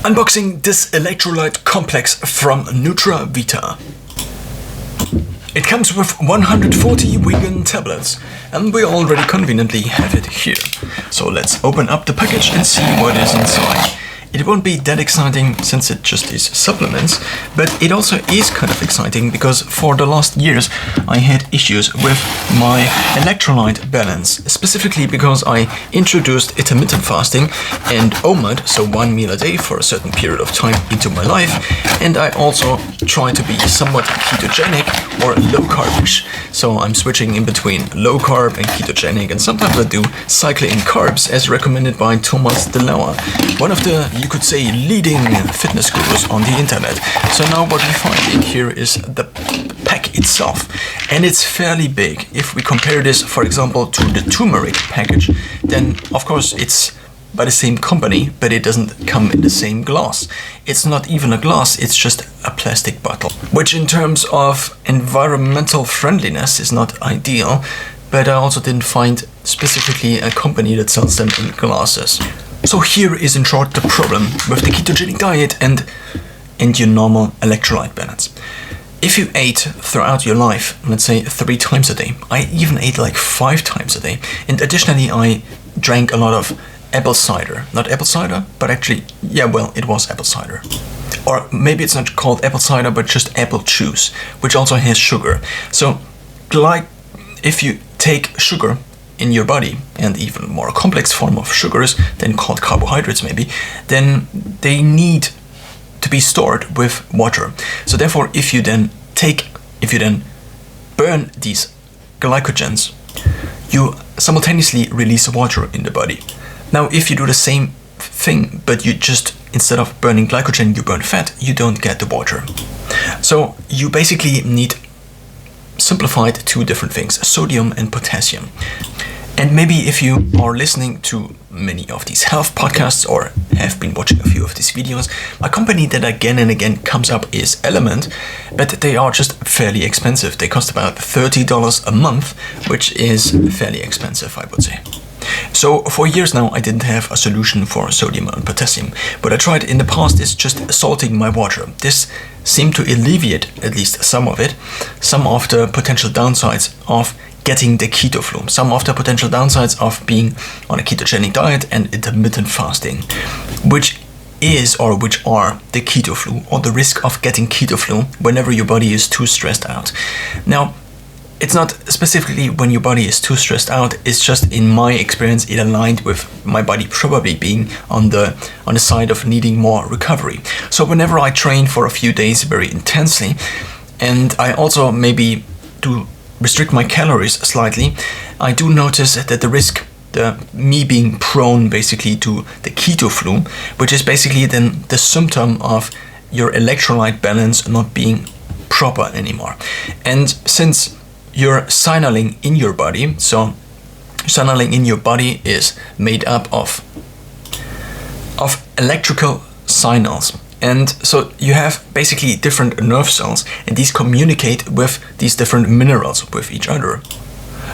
Unboxing this electrolyte complex from NUTRAVITA. It comes with 140 vegan tablets, and we already conveniently have it here. So let's open up the package and see what is inside. It won't be that exciting since it just is supplements, but it also is kind of exciting because for the last years I had issues with my electrolyte balance, specifically because I introduced intermittent fasting and OMAD, so 1 meal a day for a certain period of time into my life, and I also try to be somewhat ketogenic or low carbish. So I'm switching in between low carb and ketogenic, and sometimes I do cycle in carbs as recommended by Thomas DeLauer, one of the, you could say, leading fitness gurus on the internet. So now what we find in here is the pack itself, and it's fairly big. If we compare this, for example, to the turmeric package, then of course it's by the same company, but it doesn't come in the same glass. It's not even a glass, it's just a plastic bottle, which in terms of environmental friendliness is not ideal, but I also didn't find specifically a company that sells them in glasses. So here is in short the problem with the ketogenic diet and your normal electrolyte balance. If you ate throughout your life, let's say 3 times a day, I even ate like 5 times a day, and additionally I drank a lot of apple cider. Not apple cider, but actually, yeah, well, it was apple cider. Or maybe it's not called apple cider, but just apple juice, which also has sugar. So, like, if you take sugar in your body, and even more complex form of sugars than called carbohydrates maybe, then they need to be stored with water. So therefore, if you then burn these glycogens, you simultaneously release water in the body. Now, if you do the same thing, but you just, instead of burning glycogen, you burn fat, you don't get the water. So you basically need, simplified, 2 different things, sodium and potassium. And maybe if you are listening to many of these health podcasts or have been watching a few of these videos, a company that again and again comes up is Element, but they are just fairly expensive. They cost about $30 a month, which is fairly expensive, I would say. So for years now I didn't have a solution for sodium and potassium. What I tried in the past is just salting my water. This seemed to alleviate at least some of it, some of the potential downsides of getting the keto flu, some of the potential downsides of being on a ketogenic diet and intermittent fasting, which are the keto flu, or the risk of getting keto flu whenever your body is too stressed out. Now, it's not specifically when your body is too stressed out, it's just in my experience it aligned with my body probably being on the side of needing more recovery. So whenever I train for a few days very intensely, and I also maybe do restrict my calories slightly, I do notice that the risk, me being prone basically to the keto flu, which is basically then the symptom of your electrolyte balance not being proper anymore. And since your signaling in your body, so signaling in your body is made up of electrical signals. And so you have basically different nerve cells, and these communicate with these different minerals with each other.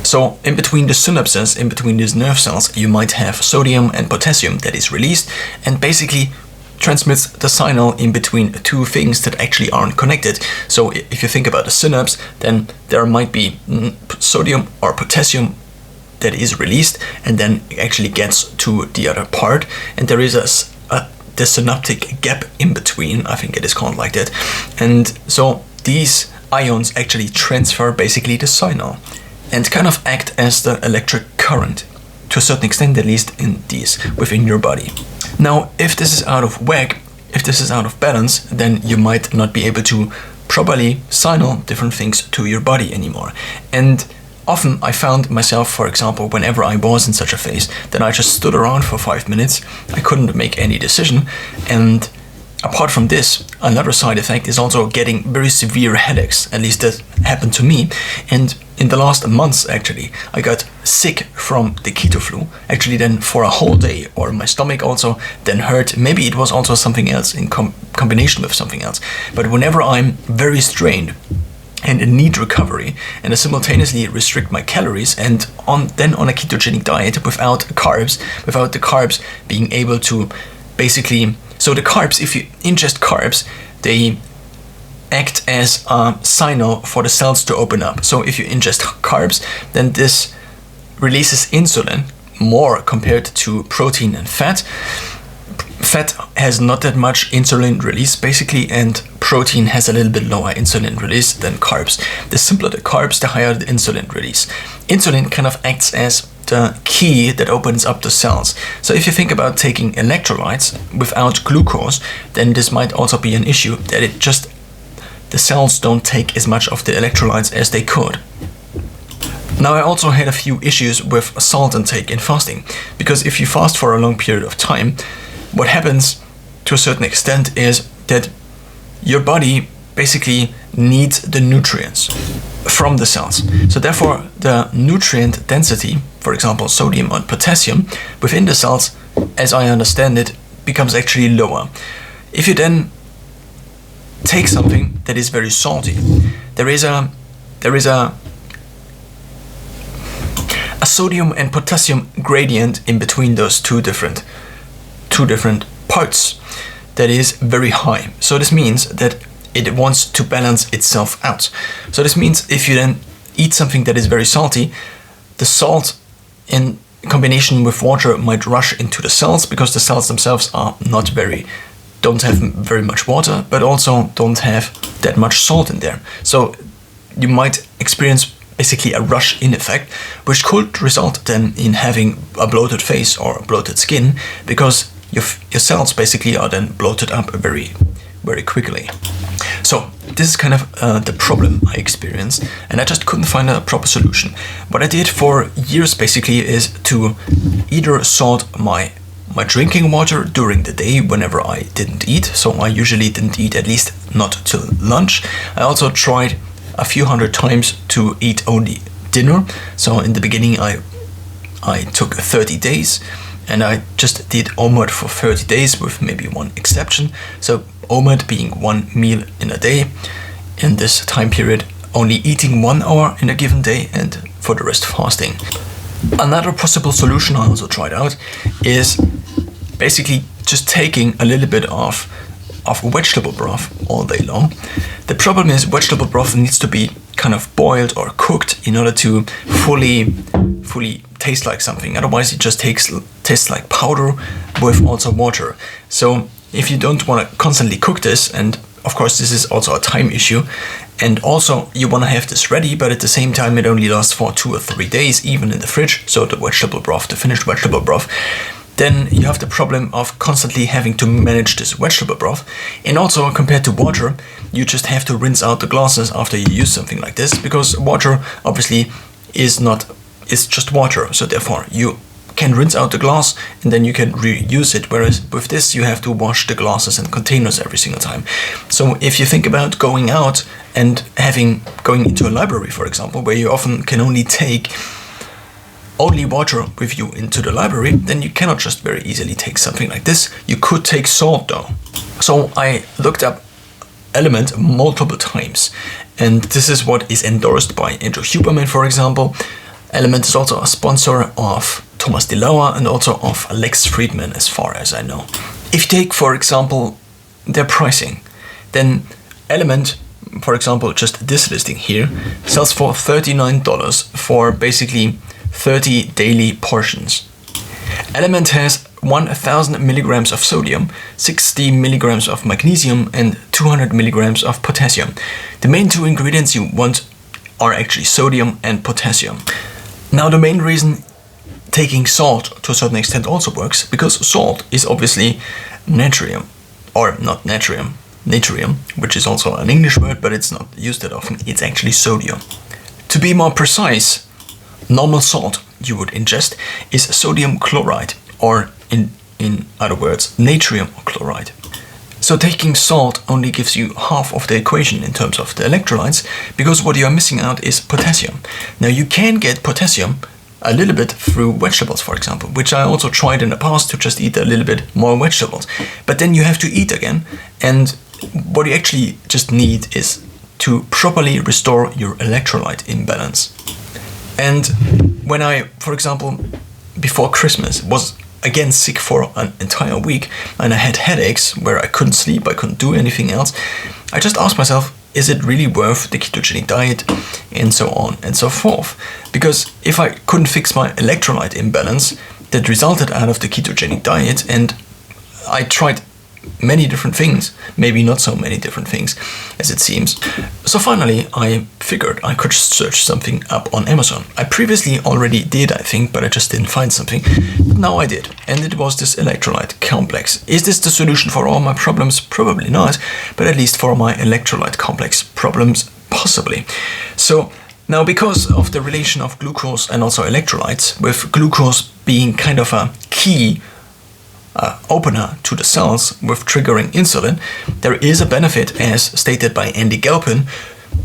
So in between the synapses, in between these nerve cells, you might have sodium and potassium that is released and basically transmits the signal in between 2 things that actually aren't connected. So if you think about the synapse, then there might be sodium or potassium that is released and then actually gets to the other part, and there is the synaptic gap in between, I think it is called like that. And so these ions actually transfer basically the signal and kind of act as the electric current, to a certain extent at least, within your body. Now, if this is out of whack, if this is out of balance, then you might not be able to properly signal different things to your body anymore. And often I found myself, for example, whenever I was in such a phase, that I just stood around for 5 minutes, I couldn't make any decision, and apart from this, another side effect is also getting very severe headaches, at least that happened to me, and in the last months actually, I got sick from the keto flu, actually then for a whole day, or my stomach also then hurt, maybe it was also something else in combination with something else, but whenever I'm very strained, and need recovery, and I simultaneously restrict my calories, and then on a ketogenic diet without the carbs being able to basically So the carbs, if you ingest carbs, they act as a signal for the cells to open up. So if you ingest carbs, then this releases insulin more compared to protein and fat. Fat has not that much insulin release basically, and protein has a little bit lower insulin release than carbs. The simpler the carbs, the higher the insulin release. Insulin kind of acts as the key that opens up the cells. So if you think about taking electrolytes without glucose, then this might also be an issue, that the cells don't take as much of the electrolytes as they could. Now, I also had a few issues with salt intake in fasting, because if you fast for a long period of time, what happens to a certain extent is that your body basically needs the nutrients from the cells. So therefore, the nutrient density, for example, sodium and potassium, within the cells, as I understand it, becomes actually lower. If you then take something that is very salty, there is a sodium and potassium gradient in between those two different parts that is very high. So this means that it wants to balance itself out. So this means if you then eat something that is very salty, the salt in combination with water might rush into the cells, because the cells themselves don't have very much water, but also don't have that much salt in there. So you might experience basically a rush-in effect, which could result then in having a bloated face or bloated skin, because your cells basically are then bloated up very, very quickly. So this is kind of the problem I experienced, and I just couldn't find a proper solution. What I did for years basically is to either salt my drinking water during the day whenever I didn't eat. So I usually didn't eat, at least not till lunch. I also tried a few hundred times to eat only dinner. So in the beginning I took 30 days, and I just did OMAD for 30 days with maybe one exception. So OMAD being one meal in a day, in this time period only eating 1 hour in a given day, and for the rest fasting. Another possible solution I also tried out is basically just taking a little bit of vegetable broth all day long. The problem is vegetable broth needs to be kind of boiled or cooked in order to fully taste like something. Otherwise it just tastes like powder with also water. So if you don't want to constantly cook this, and of course this is also a time issue, and also you want to have this ready, but at the same time it only lasts for 2 or 3 days, even in the fridge, so the finished vegetable broth, then you have the problem of constantly having to manage this vegetable broth. And also, compared to water, you just have to rinse out the glasses after you use something like this, because water obviously is just water. So therefore you can rinse out the glass and then you can reuse it, whereas with this you have to wash the glasses and containers every single time. So if you think about going out and going into a library, for example, where you often can only take water with you into the library, then you cannot just very easily take something like this. You could take salt though. So I looked up Element multiple times, and this is what is endorsed by Andrew Huberman, for example. Element is also a sponsor of Thomas DeLauer and also of Lex Friedman, as far as I know. If you take, for example, their pricing, then Element, for example, just this listing here, sells for $39 for basically 30 daily portions. Element has 1000 milligrams of sodium, 60 milligrams of magnesium, and 200 milligrams of potassium. The main two ingredients you want are actually sodium and potassium. Now, the main reason taking salt to a certain extent also works, because salt is obviously natrium, or not natrium, natrium, which is also an English word, but it's not used that often. It's actually sodium. To be more precise, normal salt you would ingest is sodium chloride, or in other words, natrium chloride. So taking salt only gives you half of the equation in terms of the electrolytes, because what you are missing out is potassium. Now, you can get potassium a little bit through vegetables, for example, which I also tried in the past, to just eat a little bit more vegetables. But then you have to eat again, and what you actually just need is to properly restore your electrolyte imbalance. And when I, for example, before Christmas, was again sick for an entire week, and I had headaches where I couldn't sleep, I couldn't do anything else, I just asked myself, is it really worth the ketogenic diet, and so on and so forth? Because if I couldn't fix my electrolyte imbalance that resulted out of the ketogenic diet, and I tried many different things, maybe not so many different things as it seems. So finally I figured I could search something up on Amazon. I previously already did, I think, but I just didn't find something. But now I did, and it was this electrolyte complex. Is this the solution for all my problems? Probably not, but at least for my electrolyte complex problems, possibly. So now, because of the relation of glucose and also electrolytes, with glucose being kind of a key opener to the cells with triggering insulin, there is a benefit as stated by Andy Galpin.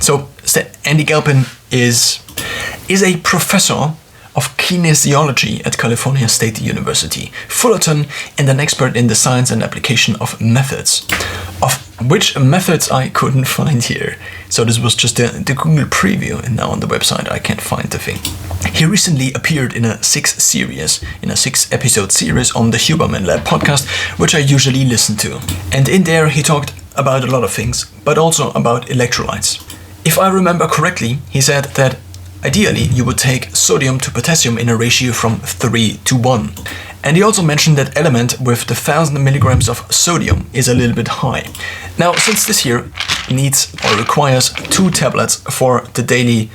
So Andy Galpin is a professor of kinesiology at California State University, Fullerton, and an expert in the science and application of methods. Of which methods I couldn't find here. So this was just the Google preview, and now on the website I can't find the thing. He recently appeared in a 6-episode series on the Huberman Lab podcast, which I usually listen to. And in there he talked about a lot of things, but also about electrolytes. If I remember correctly, he said that ideally you would take sodium to potassium in a ratio from 3:1. And he also mentioned that element with the 1000 milligrams of sodium is a little bit high. Now, since this here needs or requires 2 tablets for the daily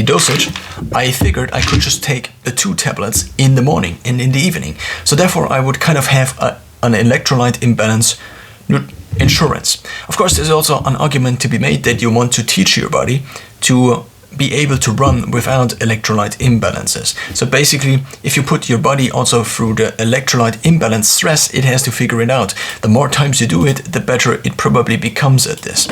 dosage, I figured I could just take the 2 tablets in the morning and in the evening. So therefore I would kind of have an electrolyte imbalance insurance. Of course, there's also an argument to be made that you want to teach your body to be able to run without electrolyte imbalances. So basically, if you put your body also through the electrolyte imbalance stress, it has to figure it out. The more times you do it, the better it probably becomes at this.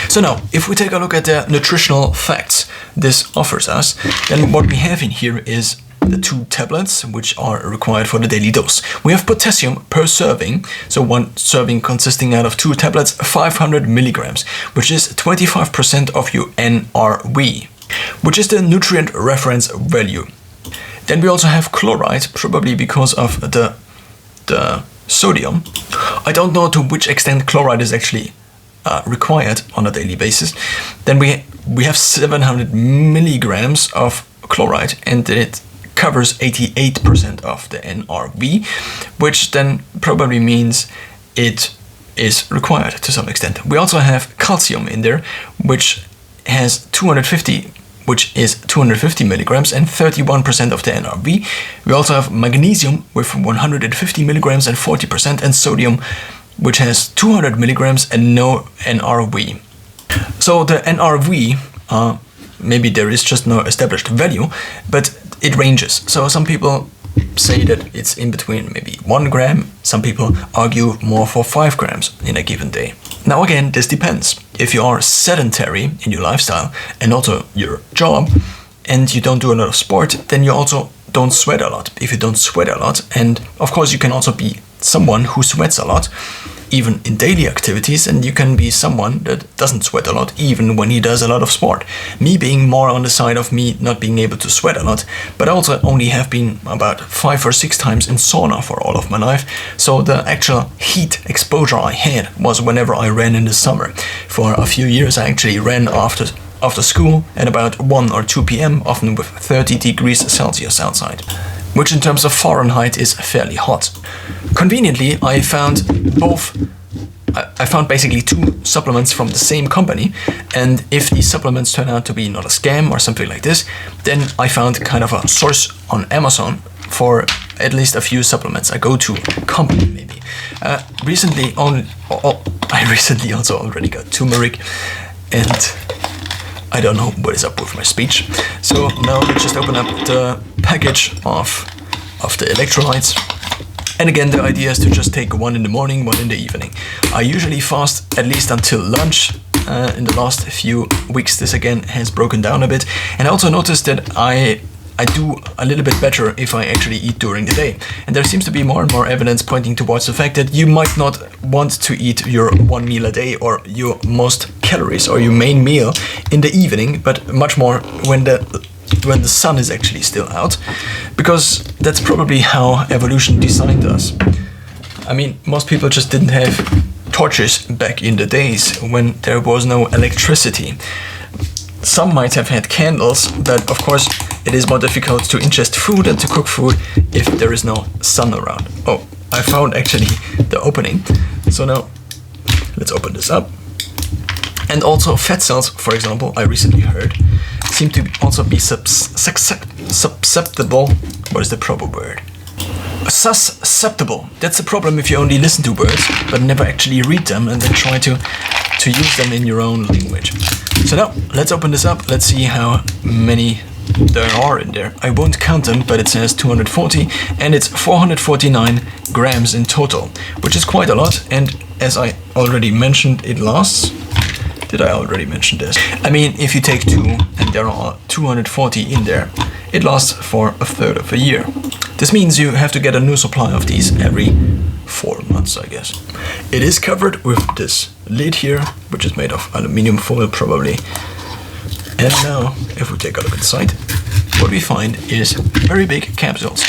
So now, if we take a look at the nutritional facts this offers us, then what we have in here is the 2 tablets, which are required for the daily dose. We have potassium per serving, so 1 serving consisting out of 2 tablets, 500 milligrams, which is 25% of your NRV, which is the nutrient reference value. Then we also have chloride, probably because of the sodium. I don't know to which extent chloride is actually required on a daily basis. Then we have 700 milligrams of chloride, and it covers 88% of the NRV, which then probably means it is required to some extent. We also have calcium in there, which is 250 milligrams and 31% of the NRV. We also have magnesium with 150 milligrams and 40%, and sodium, which has 200 milligrams and no NRV. So the NRV, maybe there is just no established value, but it ranges. So some people say that it's in between maybe 1 gram. Some people argue more for 5 grams in a given day. Now again, this depends. If you are sedentary in your lifestyle and also your job, and you don't do a lot of sport, then you also don't sweat a lot. If you don't sweat a lot, and of course you can also be someone who sweats a lot, even in daily activities, and you can be someone that doesn't sweat a lot even when he does a lot of sport. Me being more on the side of me not being able to sweat a lot, but also only have been about 5 or 6 times in sauna for all of my life, so the actual heat exposure I had was whenever I ran in the summer. For a few years I actually ran after school at about 1 or 2 p.m, often with 30 degrees Celsius outside, which in terms of Fahrenheit is fairly hot. Conveniently, I found basically 2 supplements from the same company, and if these supplements turn out to be not a scam or something like this, then I found kind of a source on Amazon for at least a few supplements, a go-to company maybe. I recently also already got turmeric, and I don't know what is up with my speech. So now let's just open up the package of the electrolytes. And again, the idea is to just take 1 in the morning, 1 in the evening. I usually fast at least until lunch. In the last few weeks, this again has broken down a bit. And I also noticed that I do a little bit better if I actually eat during the day. And there seems to be more and more evidence pointing towards the fact that you might not want to eat your 1 meal a day or your most calories or your main meal in the evening, but much more when the when the sun is actually still out, because that's probably how evolution designed us. I mean, most people just didn't have torches back in the days when there was no electricity. Some might have had candles, but of course it is more difficult to ingest food and to cook food if there is no sun around. Oh, I found actually the opening. So now let's open this up. And also fat cells, for example, I recently heard, seem to also be susceptible. What is the proper word? Susceptible. That's the problem if you only listen to words, but never actually read them and then try to use them in your own language. So now, let's open this up. Let's see how many there are in there. I won't count them, but it says 240, and it's 449 grams in total, which is quite a lot. And as I already mentioned, it lasts. Did I already mention this? I mean, if you take 2 and there are 240 in there, it lasts for a third of a year. This means you have to get a new supply of these every 4 months, I guess. It is covered with this lid here, which is made of aluminium foil probably. And now, if we take a look inside, what we find is very big capsules.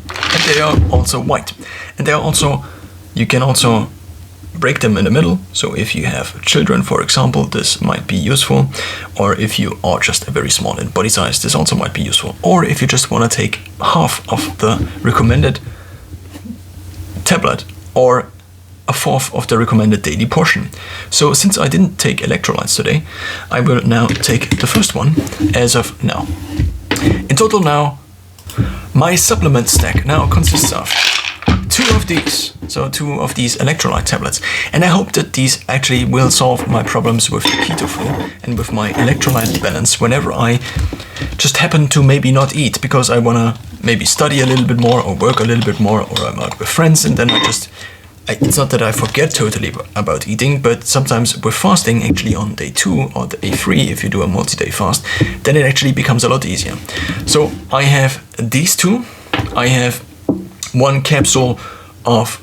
And they are also white. And they are also, you can also break them in the middle. So if you have children, for example, this might be useful. Or if you are just very small in body size, this also might be useful. Or if you just want to take half of the recommended tablet or a fourth of the recommended daily portion. So since I didn't take electrolytes today, I will now take the first one as of now. In total now, my supplement stack now consists of 2 of these, so 2 of these electrolyte tablets, and I hope that these actually will solve my problems with the keto flu and with my electrolyte balance whenever I just happen to maybe not eat because I want to maybe study a little bit more or work a little bit more, or I'm out with friends and then it's not that I forget totally about eating, but sometimes with fasting, actually on day 2 or day 3, if you do a multi-day fast, then it actually becomes a lot easier. So I have these 2. I have 1 capsule of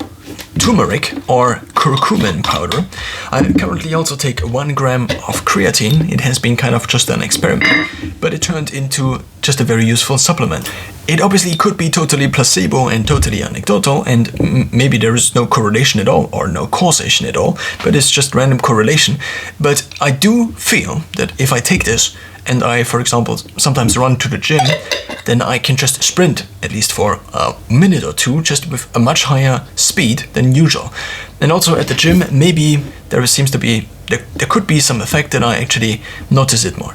turmeric or curcumin powder. I currently also take 1 gram of creatine. It has been kind of just an experiment, but it turned into just a very useful supplement. It obviously could be totally placebo and totally anecdotal, and maybe there is no correlation at all or no causation at all, but it's just random correlation. But I do feel that if I take this and I, for example, sometimes run to the gym, then I can just sprint, at least for a minute or 2, just with a much higher speed than usual. And also at the gym, maybe there could be some effect that I actually notice it more.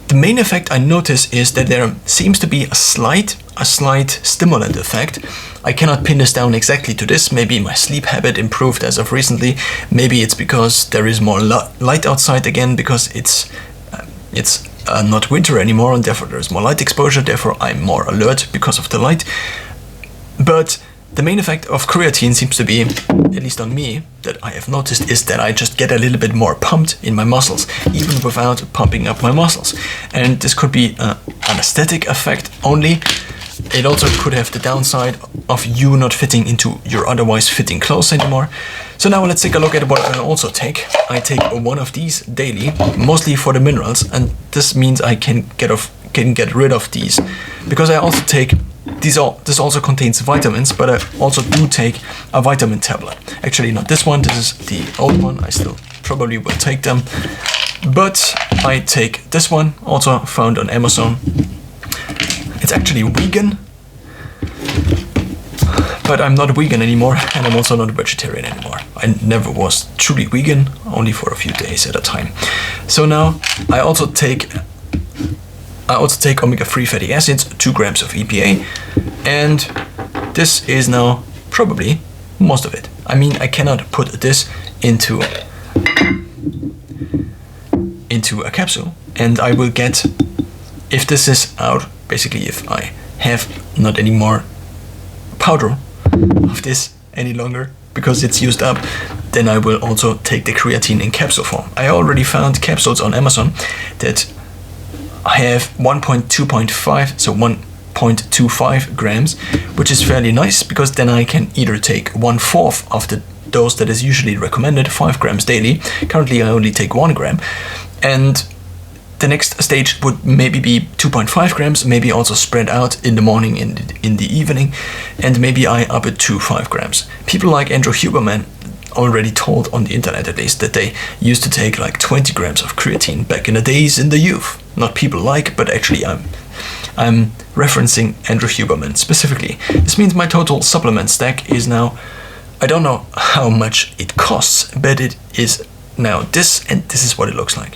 The main effect I notice is that there seems to be a slight stimulant effect. I cannot pin this down exactly to this. Maybe my sleep habit improved as of recently. Maybe it's because there is more light outside again, because it's not winter anymore, and therefore there's more light exposure, therefore I'm more alert because of the light. But the main effect of creatine seems to be, at least on me, that I have noticed, is that I just get a little bit more pumped in my muscles, even without pumping up my muscles. And this could be an aesthetic effect only. It also could have the downside of you not fitting into your otherwise fitting clothes anymore. So now let's take a look at what I also take. I take 1 of these daily, mostly for the minerals, and this means I can get rid of these, because I also take these. This also contains vitamins, but I also do take a vitamin tablet. Actually, not this one. This is the old one. I still probably will take them, but I take this one, also found on Amazon. It's actually vegan, but I'm not vegan anymore, and I'm also not vegetarian anymore. I never was truly vegan, only for a few days at a time. So now I also take omega-3 fatty acids, 2 grams of EPA, and this is now probably most of it. I mean, I cannot put this into a capsule, and I will get, if this is out, basically if I have not any more powder of this any longer because it's used up, then I will also take the creatine in capsule form. I already found capsules on Amazon that have 1.25, so 1.25 grams, which is fairly nice, because then I can either take 1/4 of the dose that is usually recommended, 5 grams daily. Currently I only take 1 gram, and The next stage would maybe be 2.5 grams, maybe also spread out in the morning and in the evening, and maybe I up it to 5 grams. People like Andrew Huberman already told on the internet at least that they used to take like 20 grams of creatine back in the days in the youth. Not people like, but actually I'm referencing Andrew Huberman specifically. This means my total supplement stack is now, I don't know how much it costs, but it is now this, and this is what it looks like.